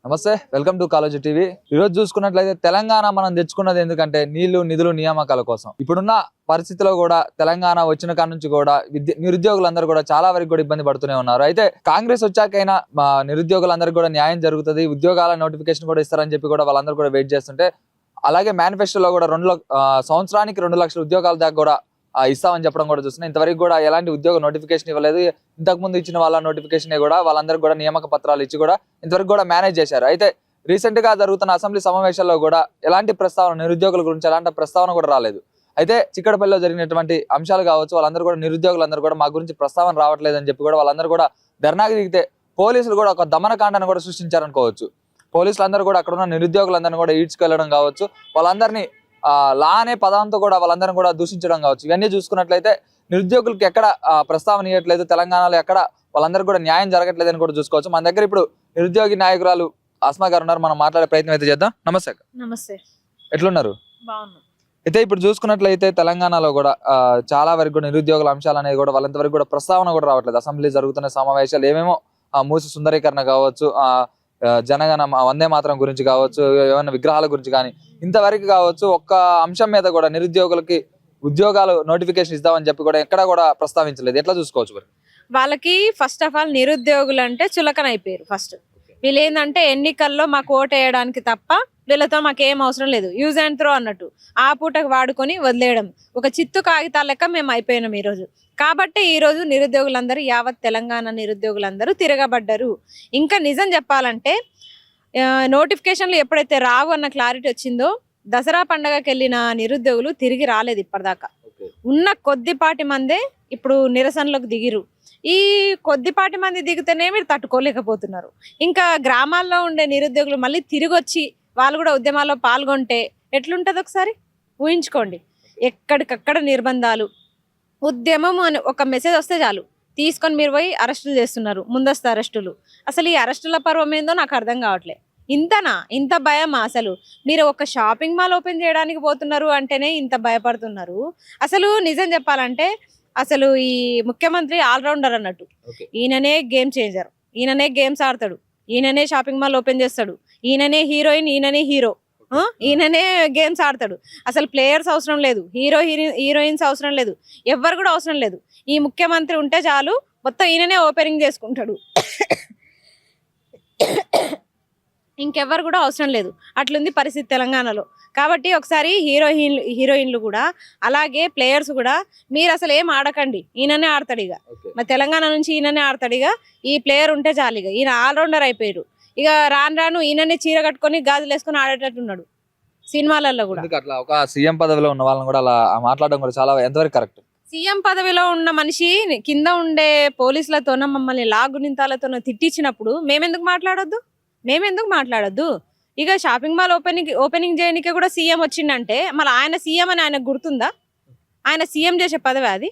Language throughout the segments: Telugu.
నమస్తే, వెల్కమ్ టు కాలేజీ టీవీ. ఈరోజు చూసుకున్నట్లయితే తెలంగాణ మనం తెచ్చుకున్నది ఎందుకంటే నీళ్లు, నిధులు, నియామకాల కోసం. ఇప్పుడున్న పరిస్థితిలో కూడా తెలంగాణ వచ్చిన కాడ నుంచి కూడా నిరుద్యోగులందరూ కూడా చాలా వరకు కూడా ఇబ్బంది పడుతూనే ఉన్నారు. అయితే కాంగ్రెస్ వచ్చాకైనా నిరుద్యోగులందరికీ కూడా న్యాయం జరుగుతుంది, ఉద్యోగాల నోటిఫికేషన్ కూడా ఇస్తారని చెప్పి కూడా వాళ్ళందరూ కూడా వెయిట్ చేస్తుంటే, అలాగే మేనిఫెస్టోలో కూడా సంవత్సరానికి 2 లక్షల ఉద్యోగాల దాకా కూడా ఇస్తామని చెప్పడం కూడా చూస్తున్నాం. ఇంతవరకు కూడా ఎలాంటి ఉద్యోగ నోటిఫికేషన్ ఇవ్వలేదు. ఇంతకుముందు ఇచ్చిన వాళ్ళ నోటిఫికేషన్ కూడా వాళ్ళందరికీ కూడా నియామక పత్రాలు ఇచ్చి కూడా ఇంతవరకు కూడా మేనేజ్ చేశారు. అయితే రీసెంట్ గా జరుగుతున్న అసెంబ్లీ సమావేశాల్లో కూడా ఎలాంటి ప్రస్తావన, నిరుద్యోగుల గురించి ఎలాంటి ప్రస్తావన కూడా రాలేదు. అయితే చిక్కడపల్లిలో జరిగినటువంటి అంశాలు కావచ్చు, వాళ్ళందరూ కూడా నిరుద్యోగులందరూ కూడా మా గురించి ప్రస్తావన రావట్లేదని చెప్పి కూడా వాళ్ళందరూ కూడా ధర్నాకి దిగితే పోలీసులు కూడా ఒక దమనకాండను కూడా సృష్టించారనుకోవచ్చు. పోలీసులు అందరూ కూడా అక్కడ ఉన్న నిరుద్యోగులందరినీ కూడా ఈడ్చుకెళ్లడం కావచ్చు, వాళ్ళందరినీ లా అనే పదంతో కూడా వాళ్ళందరినీ కూడా దూషించడం కావచ్చు. ఇవన్నీ చూసుకున్నట్లయితే నిరుద్యోగులకు ఎక్కడ ప్రస్తావన ఇవ్వట్లేదు, తెలంగాణలో ఎక్కడ వాళ్ళందరికీ కూడా న్యాయం జరగట్లేదు అని కూడా చూసుకోవచ్చు. మన దగ్గర ఇప్పుడు నిరుద్యోగి నాయకురాలు ఆస్మా గారు ఉన్నారు. మనం మాట్లాడే ప్రయత్నం అయితే చేద్దాం. నమస్తే అక్క. నమస్తే. ఎట్లున్నారు? బాగున్నాం. అయితే ఇప్పుడు చూసుకున్నట్లయితే తెలంగాణలో కూడా చాలా వరకు కూడా నిరుద్యోగుల అంశాలు అనేది కూడా వాళ్ళంతవరకు కూడా ప్రస్తావన కూడా రావట్లేదు. అసెంబ్లీ జరుగుతున్న సమావేశాలు ఏమేమో మూసి సుందరీకరణ కావచ్చు, జనగణ వందే మాతరం గురించి కావచ్చు, ఏమైనా విగ్రహాల గురించి కానీ ఇంతవరకు కావచ్చు ఒక్క అంశం మీద కూడా నిరుద్యోగులకి ఉద్యోగాలు నోటిఫికేషన్ ఇద్దామని చెప్పి కూడా ఎక్కడా కూడా ప్రస్తావించలేదు. ఎట్లా చూసుకోవచ్చు మరి? వాళ్ళకి ఫస్ట్ ఆఫ్ ఆల్ నిరుద్యోగులు అంటే చులకన అయిపోయారు. ఫస్ట్ వీళ్ళు ఏంటంటే ఎన్నికల్లో మాకు ఓటు వేయడానికి తప్ప వీళ్ళతో మాకేం అవసరం లేదు, యూజ్ అండ్ త్రో అన్నట్టు ఆ పూటకు వాడుకొని వదిలేయడం, ఒక చిత్తు కాగితాల లెక్క మేము అయిపోయినాం ఈరోజు. కాబట్టి ఈరోజు నిరుద్యోగులందరూ, యావత్ తెలంగాణ నిరుద్యోగులందరూ తిరగబడ్డారు. ఇంకా నిజం చెప్పాలంటే నోటిఫికేషన్లు ఎప్పుడైతే రావు అన్న క్లారిటీ వచ్చిందో దసరా పండగకి వెళ్ళిన నిరుద్యోగులు తిరిగి రాలేదు ఇప్పటిదాకా. ఉన్న కొద్దిపాటి మందే ఇప్పుడు నిరసనలకు దిగిరు. ఈ కొద్దిపాటి మంది దిగితేనే మీరు తట్టుకోలేకపోతున్నారు. ఇంకా గ్రామాల్లో ఉండే నిరుద్యోగులు మళ్ళీ తిరిగి వచ్చి వాళ్ళు కూడా ఉద్యమాల్లో పాల్గొంటే ఎట్లుంటది ఒకసారి ఊహించుకోండి. ఎక్కడికక్కడ నిర్బంధాలు, ఉద్యమం అని ఒక మెసేజ్ వస్తే చాలు తీసుకొని మీరు పోయి అరెస్టులు చేస్తున్నారు, ముందస్తు అరెస్టులు. అసలు ఈ అరెస్టుల పర్వం ఏందో నాకు అర్థం కావట్లేదు. ఇంతనా, ఇంత భయమా? అసలు మీరు ఒక షాపింగ్ మాల్ ఓపెన్ చేయడానికి పోతున్నారు అంటేనే ఇంత భయపడుతున్నారు. అసలు నిజం చెప్పాలంటే అసలు ఈ ముఖ్యమంత్రి ఆల్రౌండర్ అన్నట్టు. ఈయననే గేమ్ చేంజర్, ఈయననే గేమ్స్ ఆడతాడు, ఈయననే షాపింగ్ మాల్ ఓపెన్ చేస్తాడు, ఈయననే హీరోయిన్, ఈయననే హీరో, ఈయననే గేమ్స్ ఆడతాడు. అసలు ప్లేయర్స్ అవసరం లేదు, హీరోయిన్స్ అవసరం లేదు, ఎవ్వరు కూడా అవసరం లేదు. ఈ ముఖ్యమంత్రి ఉంటే చాలు మొత్తం ఈయననే ఓపెనింగ్ చేసుకుంటాడు, ఇంకెవ్వరు కూడా అవసరం లేదు. అట్లుంది పరిస్థితి తెలంగాణలో. కాబట్టి ఒకసారి హీరోయిన్లు కూడా అలాగే ప్లేయర్స్ కూడా మీరు అసలు ఏం ఆడకండి, ఈయననే ఆడతాడు. ఇక మరి తెలంగాణ నుంచి ఈయననే ఆడతాడు. ఇక ఈ ప్లేయర్ ఉంటే చాలు, ఇక ఈయన ఆల్రౌండర్ అయిపోయారు. ఇక రాను ఈయననే చీర కట్టుకొని గాజులు వేసుకొని ఆడేటట్టున్నాడు సినిమాలలో కూడా. అట్లా ఒక సీఎం పదవిలో ఉన్న వాళ్ళని కూడా అలా మాట్లాడడం కూడా చాలా ఎంతవరకు కరెక్ట్? సీఎం పదవిలో ఉన్న మనిషి కింద ఉండే పోలీసులతోనో మమ్మల్ని లాగునింతాలతోనో తిట్టించినప్పుడు మేమెందుకు మాట్లాడొద్దు? ఇక షాపింగ్ మాల్ ఓపెనింగ్ చేయడానికి కూడా సీఎం వచ్చిందంటే మళ్ళీ ఆయన సీఎం అని ఆయనకు గుర్తుందా? ఆయన సీఎం చేసే పదవి అది,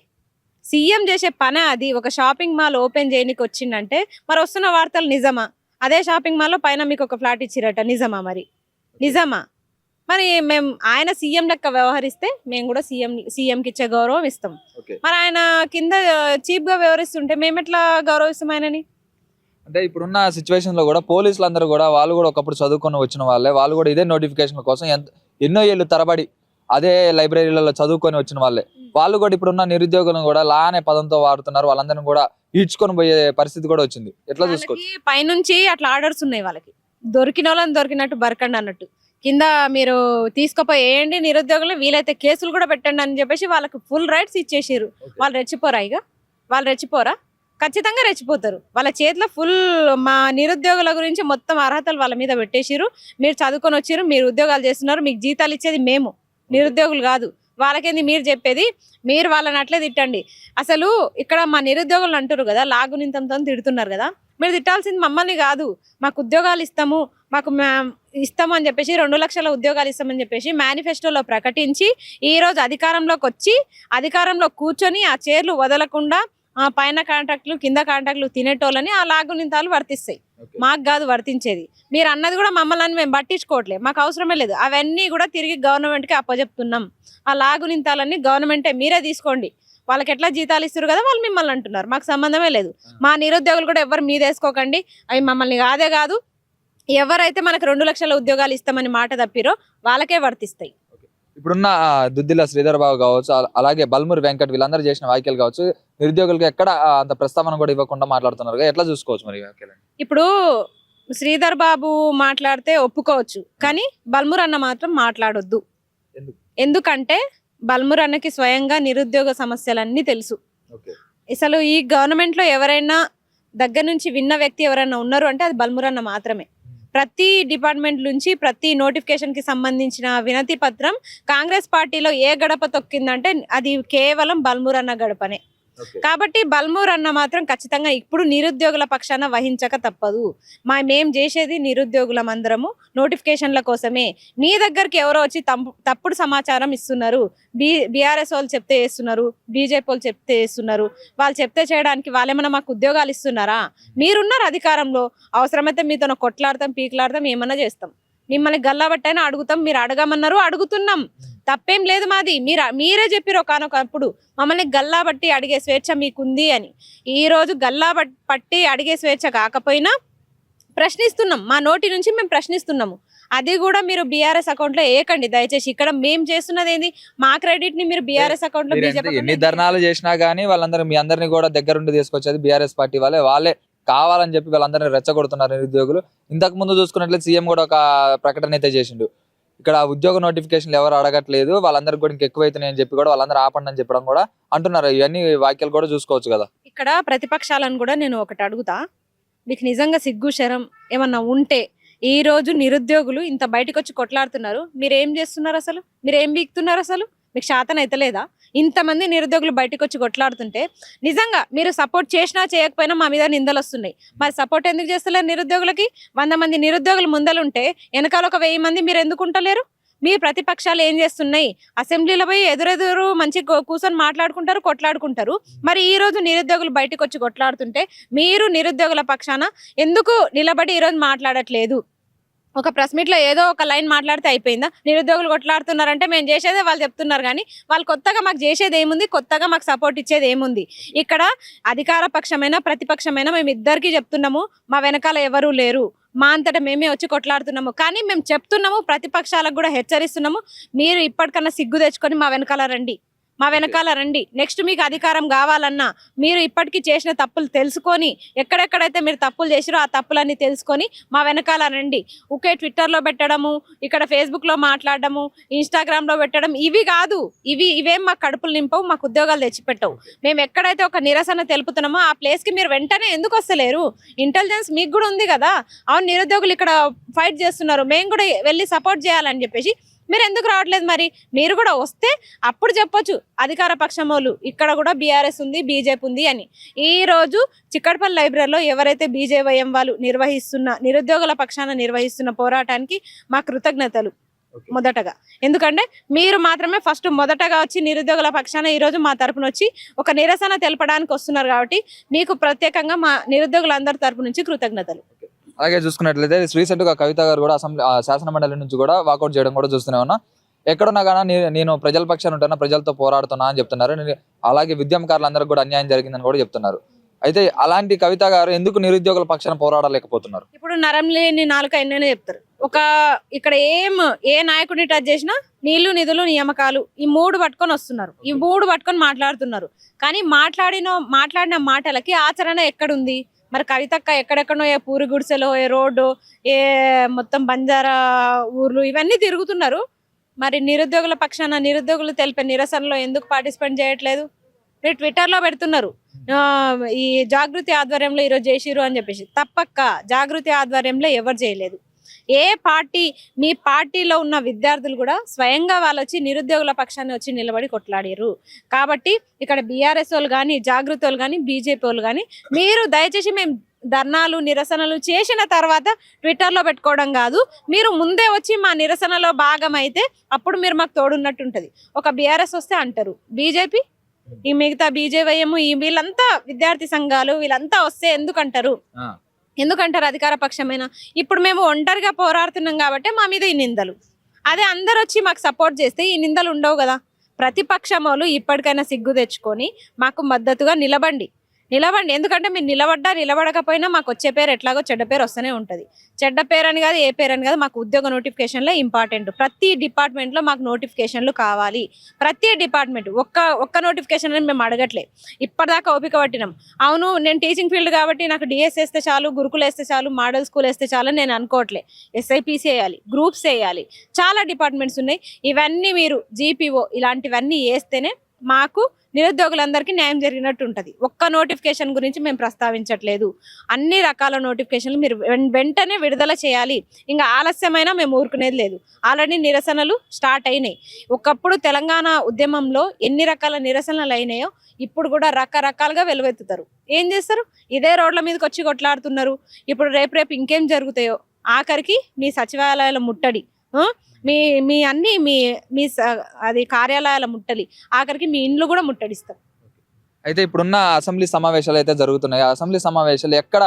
సీఎం చేసే పని అది. ఒక షాపింగ్ మాల్ ఓపెన్ చేయడానికి వచ్చిందంటే మరి వస్తున్న వార్తలు నిజమా? అదే షాపింగ్ మాల్లో పైన మీకు ఒక ఫ్లాట్ ఇచ్చిరట, నిజమా? మరి మేము ఆయన సీఎం లెక్క వ్యవహరిస్తే మేము కూడా సీఎంకి ఇచ్చే గౌరవం ఇస్తాం. మరి ఆయన కింద చీప్ గా వ్యవహరిస్తుంటే మేము ఎట్లా గౌరవిస్తాం ఆయనని? అంటే ఇప్పుడున్న సిచ్యువేషన్ లో కూడా పోలీసులు అందరూ కూడా వాళ్ళు కూడా ఒకప్పుడు చదువుకొని వచ్చిన వాళ్ళే, వాళ్ళు కూడా ఇదే నోటిఫికేషన్ కోసం ఎన్నో ఏళ్ళు తరబడి అదే లైబ్రరీలలో చదువుకొని వచ్చిన వాళ్ళే. వాళ్ళు కూడా ఇప్పుడున్న నిరుద్యోగులను కూడా లా అనే పదంతో వాడుతున్నారు, వాళ్ళందరినీ కూడా ఈడ్చుకొని పోయే పరిస్థితి కూడా వచ్చింది. ఎట్లా చూసుకోవచ్చు? పైనుంచి అట్లా ఆర్డర్స్ ఉన్నాయి వాళ్ళకి, దొరికిన వాళ్ళని దొరికినట్టు బరకండి అన్నట్టు. కింద మీరు తీసుకుపోయేయండి నిరుద్యోగులు, వీలైతే కేసులు కూడా పెట్టండి అని చెప్పేసి వాళ్ళకి ఫుల్ రైట్స్ ఇచ్చేసారు. వాళ్ళు రెచ్చిపోరా? ఖచ్చితంగా రెచ్చిపోతారు. వాళ్ళ చేతిలో ఫుల్ మా నిరుద్యోగుల గురించి మొత్తం అర్హతలు వాళ్ళ మీద పెట్టేసిరు. మీరు చదువుకొని వచ్చారు, మీరు ఉద్యోగాలు చేస్తున్నారు, మీకు జీతాలు ఇచ్చేది మేము, నిరుద్యోగులు కాదు. వాళ్ళకేంది మీరు చెప్పేది? మీరు వాళ్ళని అట్లే తిట్టండి. అసలు ఇక్కడ మా నిరుద్యోగులు అంటారు కదా, లాగునింతంతో తిడుతున్నారు కదా, మీరు తిట్టాల్సింది మమ్మల్ని కాదు. మాకు ఉద్యోగాలు ఇస్తాము అని చెప్పేసి 2 లక్షల ఉద్యోగాలు ఇస్తామని చెప్పేసి మేనిఫెస్టోలో ప్రకటించి ఈ రోజు అధికారంలోకి వచ్చి అధికారంలో కూర్చొని ఆ చైర్లు వదలకుండా పైన కాంట్రాక్టులు కింద కాంట్రాక్టులు తినేటోళ్ళని ఆ లాగునింతాలు వర్తిస్తాయి. మాకు కాదు వర్తించేది. మీరు అన్నది కూడా మమ్మల్ని మేము పట్టించుకోవట్లేదు, మాకు అవసరమే లేదు. అవన్నీ కూడా తిరిగి గవర్నమెంట్కి అప్పచెప్తున్నాం. ఆ లాగునింతాలన్నీ గవర్నమెంటే, మీరే తీసుకోండి. వాళ్ళకి ఎట్లా జీతాలు ఇస్తారు కదా, వాళ్ళు మిమ్మల్ని అంటున్నారు, మాకు సంబంధమే లేదు. మా నిరుద్యోగులు కూడా ఎవరు మీద వేసుకోకండి, అవి మమ్మల్ని కాదు ఎవరైతే మనకు 2 లక్షల ఉద్యోగాలు ఇస్తామని మాట తప్పిరో వాళ్ళకే వర్తిస్తాయి. ఇప్పుడున్న దుద్దిల్ల శ్రీధర్ బాబు కావచ్చు, అలాగే బల్మూరి వెంకట్ వీళ్ళందరూ చేసిన వ్యాఖ్యలు కావచ్చు, నిరుద్యోగులకు ఎక్కడ అంత ప్రస్తావన కూడా ఇవ్వకుండా మాట్లాడుతున్నారు. ఎట్లా చూసుకోవచ్చు మరి వ్యాఖ్యలు? ఇప్పుడు శ్రీధర్ బాబు మాట్లాడితే ఒప్పుకోవచ్చు, కానీ బల్మూర్ అన్న మాత్రం మాట్లాడొద్దు. ఎందుకంటే బల్మూర్ అన్నకి స్వయంగా నిరుద్యోగ సమస్యలన్నీ తెలుసు. అసలు ఈ గవర్నమెంట్ లో ఎవరైనా దగ్గర నుంచి విన్న వ్యక్తి ఎవరైనా ఉన్నారు అంటే అది బల్మూర్ అన్న మాత్రమే. ప్రతి డిపార్ట్మెంట్ నుంచి ప్రతి నోటిఫికేషన్ కి సంబంధించిన వినతి పత్రం కాంగ్రెస్ పార్టీలో ఏ గడప తొక్కిందంటే అది కేవలం బల్మూర్ అన్న గడపనే. కాబట్టి బల్మూర్ అన్న మాత్రం ఖచ్చితంగా ఇప్పుడు నిరుద్యోగుల పక్షాన వహించక తప్పదు. మేం చేసేది నిరుద్యోగులం అందరము నోటిఫికేషన్ల కోసమే. మీ దగ్గరికి ఎవరో వచ్చి తప్పుడు సమాచారం ఇస్తున్నారు, బీఆర్ఎస్ వాళ్ళు చెప్తే చేస్తున్నారు, బీజేపీ వాళ్ళు చెప్తే చేస్తున్నారు. వాళ్ళు చెప్తే చేయడానికి వాళ్ళేమన్నా మాకు ఉద్యోగాలు ఇస్తున్నారా? మీరున్నారు అధికారంలో, అవసరమైతే మీతో కొట్లాడతాం, పీకులాడతాం, ఏమన్నా చేస్తాం. మిమ్మల్ని గల్లాబట్టైనా అడుగుతాం, మీరు అడగమన్నారు అడుగుతున్నాం, తప్పేం లేదు మాది. మీరే చెప్పారు ఒకనొకప్పుడు మమ్మల్ని గల్లాబట్టి అడిగే స్వేచ్ఛ మీకుంది అని. ఈ రోజు పట్టి అడిగే స్వేచ్ఛ కాకపోయినా ప్రశ్నిస్తున్నాం, మా నోటి నుంచి మేము ప్రశ్నిస్తున్నాము. అది కూడా మీరు బీఆర్ఎస్ అకౌంట్ లో ఏకండి దయచేసి. ఇక్కడ మేము చేస్తున్నది ఏంది, మా క్రెడిట్ ని మీరు బీఆర్ఎస్ అకౌంట్ లో ఎన్ని ధర్నాలు చేసినా గానీ వాళ్ళందరూ మీ అందరినీ కూడా దగ్గరుండి తీసుకొచ్చేది బీఆర్ఎస్ పార్టీ వాళ్ళే కావాలని చెప్పి వాళ్ళందరినీ రెచ్చగొడుతున్నారు నిరుద్యోగులు. ఇంతకు ముందు చూసుకున్నట్లయితే సీఎం కూడా ఒక ప్రకటన అయితే చేసిండు, ఇక్కడ ఉద్యోగ నోటిఫికేషన్లు ఎవరు అడగట్లేదు, వాళ్ళందరికీ కూడా ఇంకా ఎక్కువైతున్నాయి అని చెప్పి కూడా వాళ్ళందరూ ఆపండి అని చెప్పడం కూడా అంటున్నారు. ఇవన్నీ వాక్యాలు కూడా చూసుకోవచ్చు కదా. ఇక్కడ ప్రతిపక్షాలను కూడా నేను ఒకటి అడుగుతా, మీకు నిజంగా సిగ్గు శరం ఏమన్నా ఉంటే ఈ రోజు నిరుద్యోగులు ఇంత బయటకు వచ్చి కొట్లాడుతున్నారు, మీరేం చేస్తున్నారు? అసలు మీరేం బీక్తున్నారు? అసలు మీకు శాతం అయితే లేదా? ఇంతమంది నిరుద్యోగులు బయటకు వచ్చి కొట్లాడుతుంటే నిజంగా మీరు సపోర్ట్ చేసినా చేయకపోయినా మా మీద నిందలు వస్తున్నాయి. మరి సపోర్ట్ ఎందుకు చేస్తలేరు నిరుద్యోగులకి? 100 మంది నిరుద్యోగులు ముందలుంటే వెనకాల ఒక 1000 మంది మీరు ఎందుకు ఉంటలేరు? మీ ప్రతిపక్షాలు ఏం చేస్తున్నాయి? అసెంబ్లీలో పోయి ఎదురెదురు మంచి కూర్చొని మాట్లాడుకుంటారు, కొట్లాడుకుంటారు. మరి ఈ రోజు నిరుద్యోగులు బయటకు వచ్చి కొట్లాడుతుంటే మీరు నిరుద్యోగుల పక్షాన ఎందుకు నిలబడి ఈరోజు మాట్లాడట్లేదు? ఒక ప్రెస్ మీట్ లో ఏదో ఒక లైన్ మాట్లాడితే అయిపోయిందా? నిరుద్యోగులు కొట్లాడుతున్నారంటే మేము చేసేదే వాళ్ళు చెప్తున్నారు, కానీ వాళ్ళు కొత్తగా మాకు చేసేది ఏముంది? కొత్తగా మాకు సపోర్ట్ ఇచ్చేది ఏముంది? ఇక్కడ అధికార పక్షమైనా ప్రతిపక్షమైనా మేము ఇద్దరికి చెప్తున్నాము, మా వెనకాల ఎవరూ లేరు, మా అంతటా మేమే వచ్చి కొట్లాడుతున్నాము. కానీ మేము చెప్తున్నాము, ప్రతిపక్షాలకు కూడా హెచ్చరిస్తున్నాము, మీరు ఇప్పటికన్నా సిగ్గు తెచ్చుకొని మా వెనకాల రండి. నెక్స్ట్ మీకు అధికారం కావాలన్నా మీరు ఇప్పటికీ చేసిన తప్పులు తెలుసుకొని, ఎక్కడెక్కడైతే మీరు తప్పులు చేసిరో ఆ తప్పులన్నీ తెలుసుకొని మా వెనకాల రండి. ఒకే ట్విట్టర్లో పెట్టడము, ఇక్కడ ఫేస్బుక్లో మాట్లాడడము, ఇన్స్టాగ్రామ్లో పెట్టడం ఇవి కాదు. ఇవేం మాకు కడుపులు నింపవు, మాకు ఉద్యోగాలు తెచ్చిపెట్టవు. మేము ఎక్కడైతే ఒక నిరసన తెలుపుతున్నామో ఆ ప్లేస్కి మీరు వెంటనే ఎందుకు వస్తలేరు? ఇంటెలిజెన్స్ మీకు కూడా ఉంది కదా, అవును నిరుద్యోగులు ఇక్కడ ఫైట్ చేస్తున్నారు, మేము కూడా వెళ్ళి సపోర్ట్ చేయాలని చెప్పేసి మీరు ఎందుకు రావట్లేదు? మరి మీరు కూడా వస్తే అప్పుడు చెప్పొచ్చు అధికార పక్షం వాళ్ళు ఇక్కడ కూడా బీఆర్ఎస్ ఉంది, బీజేపీ ఉంది అని. ఈ రోజు చిక్కడపల్లి లైబ్రరీలో ఎవరైతే బీజేవైఎం వాళ్ళు నిరుద్యోగుల పక్షాన నిర్వహిస్తున్న పోరాటానికి మా కృతజ్ఞతలు మొదటగా. ఎందుకంటే మీరు మాత్రమే ఫస్ట్ మొదటగా వచ్చి నిరుద్యోగుల పక్షాన ఈ రోజు మా తరపున వచ్చి ఒక నిరసన తెలపడానికి వస్తున్నారు, కాబట్టి మీకు ప్రత్యేకంగా మా నిరుద్యోగులందరి తరపు నుంచి కృతజ్ఞతలు. అలాగే చూసుకున్నట్లయితే రీసెంట్ గా కవిత గారు కూడా అసెంబ్లీ శాసన మండలి నుంచి కూడా వాకౌట్ చేయడం కూడా చూస్తూనే ఉన్నా. ఎక్కడున్నా కానీ నేను ప్రజల పక్షాన ఉంటాను, ప్రజలతో పోరాడుతున్నా అని చెప్తున్నారు. అలాగే విద్యమకారులందరికీ కూడా అన్యాయం జరిగిందని కూడా చెప్తున్నారు. అయితే అలాంటి కవిత గారు ఎందుకు నిరుద్యోగుల పక్షాన పోరాడలేకపోతున్నారు? ఇప్పుడు నరం లేని నాలుక ఎన్నైనా చెప్తారు. ఇక్కడ ఏ నాయకుడిని టచ్ చేసినా నీళ్లు, నిధులు, నియామకాలు ఈ 3 పట్టుకొని వస్తున్నారు, ఈ 3 పట్టుకొని మాట్లాడుతున్నారు. కానీ మాట్లాడిన మాటలకి ఆచరణ ఎక్కడుంది? మరి కవితక్క ఎక్కడెక్కడో ఏ పూరి గుడిసెలో, ఏ రోడ్డు, ఏ మొత్తం బంజారా ఊర్లు ఇవన్నీ తిరుగుతున్నారు. మరి నిరుద్యోగుల పక్షాన నిరుద్యోగులు తెలిపే నిరసనలో ఎందుకు పార్టిసిపేట్ చేయట్లేదు? మీరు ట్విట్టర్లో పెడుతున్నారు ఈ జాగృతి ఆధ్వర్యంలో ఈరోజు చేసిరు అని చెప్పేసి. తప్పక్క జాగృతి ఆధ్వర్యంలో ఎవరు చేయలేదు. ఏ పార్టీ, మీ పార్టీలో ఉన్న విద్యార్థులు కూడా స్వయంగా వాళ్ళు వచ్చి నిరుద్యోగుల పక్షాన్ని వచ్చి నిలబడి కొట్లాడారు. కాబట్టి ఇక్కడ బీఆర్ఎస్ వాళ్ళు కానీ, జాగృతి వాళ్ళు కానీ, బీజేపీ వాళ్ళు కానీ మీరు దయచేసి మేము ధర్నాలు, నిరసనలు చేసిన తర్వాత ట్విట్టర్లో పెట్టుకోవడం కాదు, మీరు ముందే వచ్చి మా నిరసనలో భాగం అయితే అప్పుడు మీరు మాకు తోడున్నట్టు ఉంటుంది. ఒక బీఆర్ఎస్ వస్తే అంటారు, బీజేపీ ఈ మిగతా బీజేవైఎం వీళ్ళంతా విద్యార్థి సంఘాలు వీళ్ళంతా వస్తే ఎందుకంటారు అధికార పక్షమైన? ఇప్పుడు మేము ఒంటరిగా పోరాడుతున్నాం కాబట్టి మా మీద ఈ నిందలు. అదే అందరు వచ్చి మాకు సపోర్ట్ చేస్తే ఈ నిందలు ఉండవు కదా. ప్రతిపక్షం వాళ్ళు ఇప్పటికైనా సిగ్గు తెచ్చుకొని మాకు మద్దతుగా నిలవండి. ఎందుకంటే మీరు నిలబడకపోయినా మాకు వచ్చే పేరు ఎట్లాగో చెడ్డ పేరు వస్తూనే ఉంటుంది. చెడ్డ పేరు అని కాదు, ఏ పేరు అని కాదు, మాకు ఉద్యోగ నోటిఫికేషన్లే ఇంపార్టెంట్. ప్రతి డిపార్ట్మెంట్లో మాకు నోటిఫికేషన్లు కావాలి. ప్రతి డిపార్ట్మెంట్ ఒక్క నోటిఫికేషన్ అని మేము అడగట్లే. ఇప్పటిదాకా ఓపిక పట్టినాం. అవును, నేను టీచింగ్ ఫీల్డ్ కాబట్టి నాకు డిఎస్ వేస్తే చాలు, గురుకులు వేస్తే చాలు, మోడల్ స్కూల్ వేస్తే చాలు అని నేను అనుకోవట్లే. ఎస్ఐపిసి వేయాలి, గ్రూప్స్ వేయాలి, చాలా డిపార్ట్మెంట్స్ ఉన్నాయి. ఇవన్నీ మీరు జీపీఓ ఇలాంటివన్నీ వేస్తేనే మాకు నిరుద్యోగులందరికీ న్యాయం జరిగినట్టు ఉంటుంది. ఒక్క నోటిఫికేషన్ గురించి మేము ప్రస్తావించట్లేదు. అన్ని రకాల నోటిఫికేషన్లు మీరు వెంటనే విడుదల చేయాలి. ఇంకా ఆలస్యమైనా మేము ఊరుకునేది లేదు. ఆల్రెడీ నిరసనలు స్టార్ట్ అయినాయి. ఒకప్పుడు తెలంగాణ ఉద్యమంలో ఎన్ని రకాల నిరసనలు అయినాయో ఇప్పుడు కూడా రకరకాలుగా వెలువెత్తుతారు. ఏం చేస్తారు? ఇదే రోడ్ల మీదకి వచ్చి కొట్లాడుతున్నారు. ఇప్పుడు రేపు ఇంకేం జరుగుతాయో, ఆఖరికి మీ సచివాలయాల ముట్టడి, మీ మీ అన్ని మీ మీ అది కార్యాలయాల ముట్టడి, ఆఖరికి మీ ఇండ్లు కూడా ముట్టడిస్తాం. అయితే ఇప్పుడున్న అసెంబ్లీ సమావేశాలు అయితే జరుగుతున్నాయి. ఆ అసెంబ్లీ సమావేశాలు ఎక్కడ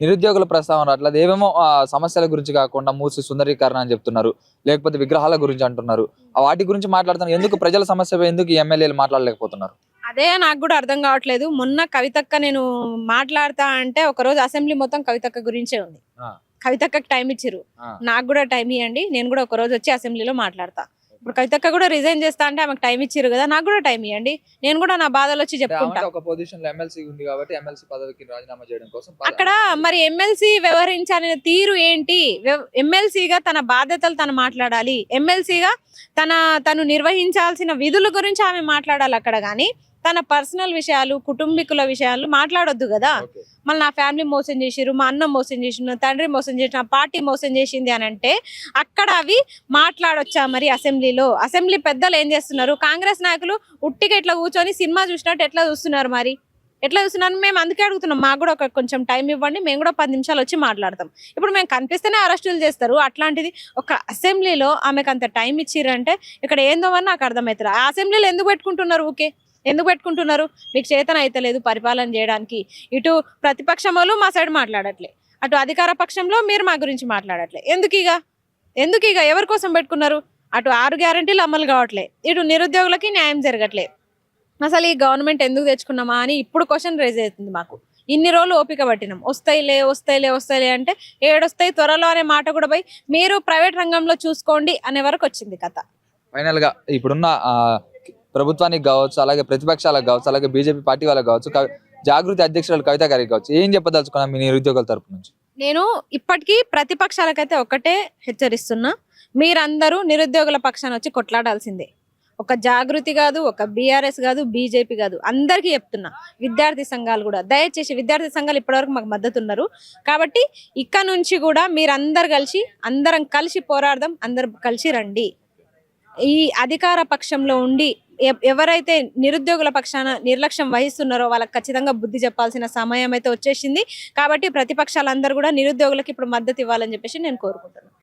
నిరుద్యోగుల ప్రస్తావన అట్లా ఏమేమో సమస్యల గురించి కాకుండా మూసి సుందరీకరణ అని చెప్తున్నారు, లేకపోతే విగ్రహాల గురించి అంటున్నారు. వాటి గురించి మాట్లాడుతున్నారు. ఎందుకు ప్రజల సమస్య ఎందుకు ఈ ఎమ్మెల్యేలు మాట్లాడలేకపోతున్నారు? అదే నాకు కూడా అర్థం కావట్లేదు. మొన్న కవితక్క నేను మాట్లాడతా అంటే ఒకరోజు అసెంబ్లీ మొత్తం కవితక్క గురించే ఉంది. కవితక్కకి టైం ఇచ్చిర్రు, నాకు కూడా టైం ఇవ్వండి, నేను కూడా ఒక రోజు వచ్చి అసెంబ్లీలో మాట్లాడతా. ఇప్పుడు కవితక్క కూడా రిజైన్ చేస్తా అంటే ఆమెకు టైం ఇచ్చిర్రు కదా, నాకు కూడా టైం ఇవ్వండి, నేను కూడా నా బాధలు వచ్చి చెప్పుకుంటా. ఒక పొజిషన్ లో ఎమ్మెల్సీ ఉంది కాబట్టి ఎమ్మెల్సీ పదవికి రాజీనామా చేయడం కోసం అక్కడ మరి ఎమ్మెల్సీ వ్యవహరించాలనే తీరు ఏంటి? ఎమ్మెల్సీగా తన బాధ్యతలు తను మాట్లాడాలి. ఎమ్మెల్సీగా తను నిర్వహించాల్సిన విధుల గురించి ఆమె మాట్లాడాలి అక్కడ. కానీ తన పర్సనల్ విషయాలు, కుటుంబీకుల విషయాలు మాట్లాడొద్దు కదా. మళ్ళీ నా ఫ్యామిలీ మోసం చేసిరు, మా అన్న మోసం చేసిన, తండ్రి మోసం చేసిన, పార్టీ మోసం చేసింది అని అంటే అక్కడ అవి మాట్లాడొచ్చా? మరి అసెంబ్లీ పెద్దలు ఏం చేస్తున్నారు? కాంగ్రెస్ నాయకులు ఉట్టిగా ఇట్లా కూర్చొని సినిమా చూసినట్టు ఎట్లా చూస్తున్నారు? మరి ఎట్లా చూస్తున్నారు? మేము అందుకే అడుగుతున్నాం, మాకు కూడా కొంచెం టైం ఇవ్వండి, మేము కూడా 10 నిమిషాలు వచ్చి మాట్లాడతాం. ఇప్పుడు మేము కనిపిస్తేనే అరెస్టులు చేస్తారు. అట్లాంటిది ఒక అసెంబ్లీలో ఆమెకు అంత టైం ఇచ్చిరంటే ఇక్కడ ఏందో అని నాకు అర్థమవుతుంది. ఆ అసెంబ్లీలో ఎందుకు పెట్టుకుంటున్నారు? ఊకే ఎందుకు పెట్టుకుంటున్నారు? మీకు చేతన అయితే లేదు పరిపాలన చేయడానికి. ఇటు ప్రతిపక్షంలో మా సైడ్ మాట్లాడట్లే, అటు అధికార పక్షంలో మీరు మా గురించి మాట్లాడట్లే. ఎందుకు ఇక ఎవరి కోసం పెట్టుకున్నారు? అటు 6 గ్యారెంటీలు అమలు కావట్లే, ఇటు నిరుద్యోగులకి న్యాయం జరగట్లే. అసలు ఈ గవర్నమెంట్ ఎందుకు తెచ్చుకున్నామా అని ఇప్పుడు క్వశ్చన్ రైజ్ అవుతుంది మాకు. ఇన్ని రోజులు ఓపిక పట్టినాం, వస్తాయిలే అంటే ఏడొస్తాయి త్వరలో అనే మాట కూడా పోయి మీరు ప్రైవేట్ రంగంలో చూసుకోండి అనే వరకు వచ్చింది కథ. ఫైనల్ గా ఇప్పుడున్న ప్రభుత్వానికి కావచ్చు, అలాగే ప్రతిపక్షాలకు కావచ్చు, అలాగే బీజేపీ పార్టీ వాళ్ళకి కావచ్చు, జాగృతి అధ్యక్షురాలు కవిత గారికి కావచ్చు, ఏం చెప్పదలుచుకున్నా మీ నిరుద్యోగుల తరపు నుంచి? నేను ఇప్పటికీ ప్రతిపక్షాలకైతే ఒకటే హెచ్చరిస్తున్నా, మీరందరూ నిరుద్యోగుల పక్షాన వచ్చి కొట్లాడాల్సిందే. ఒక జాగృతి కాదు, ఒక బీఆర్ఎస్ కాదు, బీజేపీ కాదు, అందరికీ చెప్తున్నా. విద్యార్థి సంఘాలు కూడా దయచేసి, విద్యార్థి సంఘాలు ఇప్పటివరకు మాకు మద్దతు ఉన్నారు కాబట్టి ఇక నుంచి కూడా అందరం కలిసి పోరాడదాం, అందరం కలిసి రండి. ఈ అధికార పక్షంలో ఉండి ఎవరైతే నిరుద్యోగుల పక్షాన నిర్లక్ష్యం వహిస్తున్నారో వాళ్ళకి ఖచ్చితంగా బుద్ధి చెప్పాల్సిన సమయం అయితే వచ్చేసింది. కాబట్టి ప్రతిపక్షాలందరూ కూడా నిరుద్యోగులకు ఇప్పుడు మద్దతు ఇవ్వాలని చెప్పేసి నేను కోరుకుంటున్నాను.